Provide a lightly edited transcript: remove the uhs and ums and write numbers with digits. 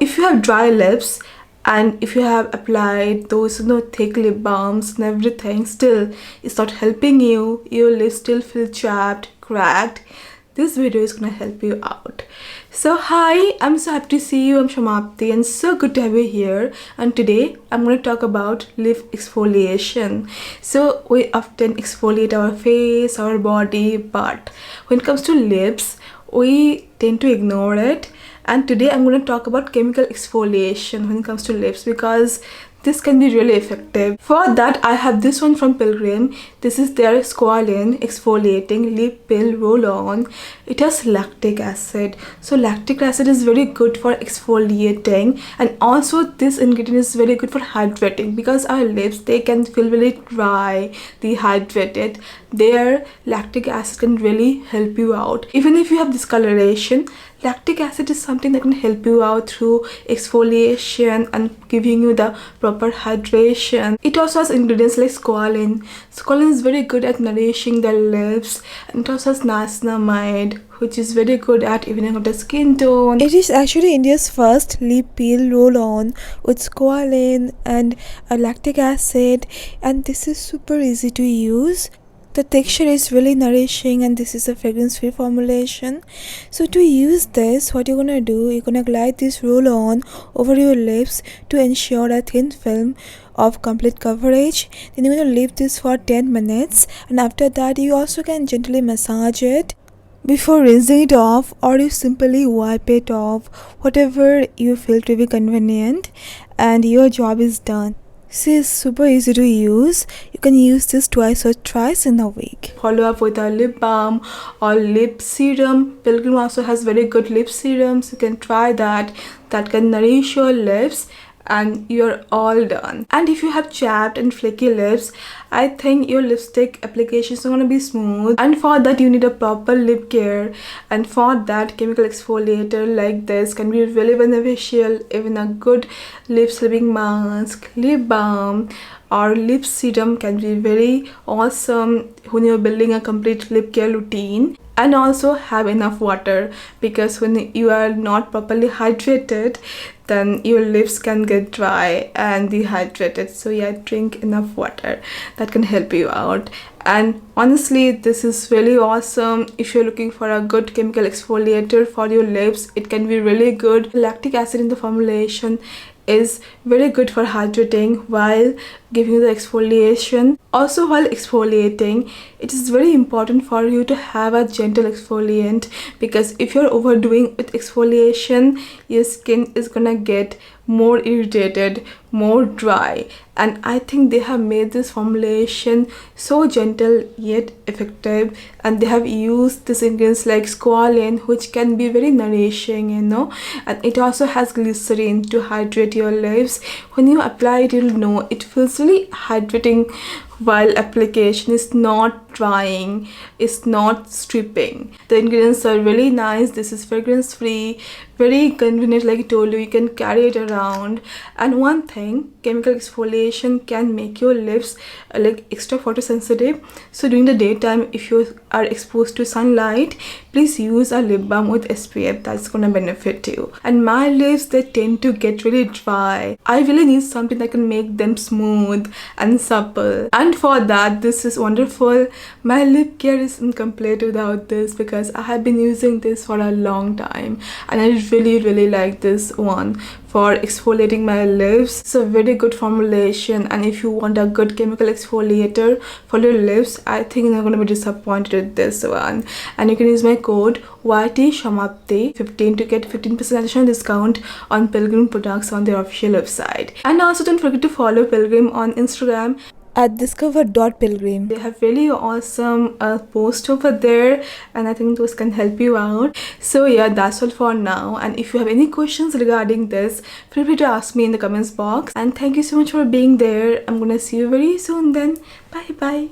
if you have dry lips and if you have applied those thick lip balms and everything, still it's not helping you, your lips still feel chapped, cracked, this video is gonna help you out. So hi, I'm so happy to see you. I'm Shamapti and so good to have you here. And today I'm going to talk about lip exfoliation. So we often exfoliate our face, our body, but when it comes to lips, we tend to ignore it. And today I'm going to talk about chemical exfoliation when it comes to lips, because this can be really effective. For that, I have this one from Pilgrim. This is their Squalane Exfoliating Lip Pill Roll-On. It has lactic acid. So lactic acid is very good for exfoliating, and also this ingredient is very good for hydrating, because our lips, they can feel really dry, dehydrated. Their lactic acid can really help you out. Even if you have discoloration, lactic acid is something that can help you out through exfoliation and giving you the proper hydration. It also has ingredients like squalane. Squalane is very good at nourishing the lips, and it also has niacinamide, which is very good at evening out the skin tone. It is actually India's first lip peel roll-on with squalane and lactic acid, and this is super easy to use. The texture is really nourishing, and this is a fragrance-free formulation. So to use this, what you're gonna do, you're gonna glide this roll-on over your lips to ensure a thin film of complete coverage. Then you're gonna leave this for 10 minutes, and after that you also can gently massage it before rinsing it off, or you simply wipe it off, whatever you feel to be convenient, and your job is done. This is super easy to use. You can use this twice or thrice in a week. Follow up with a lip balm or lip serum. Pilgrim also has very good lip serums. You can try that. That can nourish your lips, and you're all done. And if you have chapped and flaky lips, I think your lipstick applications are gonna be smooth, and for that you need a proper lip care, and for that chemical exfoliator like this can be really beneficial. Even a good lip slimming mask, lip balm or lip serum can be very awesome when you're building a complete lip care routine. And also have enough water, because when you are not properly hydrated, then your lips can get dry and dehydrated. So yeah, drink enough water. That can help you out. And honestly, this is really awesome. If you're looking for a good chemical exfoliator for your lips, it can be really good. Lactic acid in the formulation is very good for hydrating while giving you the exfoliation. Also, while exfoliating, it is very important for you to have a gentle exfoliant, because if you're overdoing with exfoliation, your skin is gonna get more irritated, more dry. And I think they have made this formulation so gentle yet effective, and they have used these ingredients like squalane, which can be very nourishing, and it also has glycerin to hydrate your lips. When you apply it, you'll know it feels really hydrating while application is not drying, it's not stripping. The ingredients are really nice. This is fragrance free, very convenient. Like I told you, you can carry it around. And one thing, chemical exfoliation can make your lips like extra photosensitive. So during the daytime, if you are exposed to sunlight, please use a lip balm with SPF. That's gonna benefit you. And my lips, they tend to get really dry. I really need something that can make them smooth and supple, and for that, this is wonderful. My lip care is incomplete without this, because I have been using this for a long time, and I really like this one for exfoliating my lips. It's a very good formulation, and if you want a good chemical exfoliator for your lips, I think you're not going to be disappointed with this one. And you can use my code YTShamapti15 to get 15% additional discount on Pilgrim products on their official website. And also don't forget to follow Pilgrim on Instagram at discover.pilgrim. They have really awesome posts over there, and I think those can help you out. So yeah, that's all for now, and if you have any questions regarding this, feel free to ask me in the comments box. And thank you so much for being there. I'm gonna see you very soon then. Bye bye.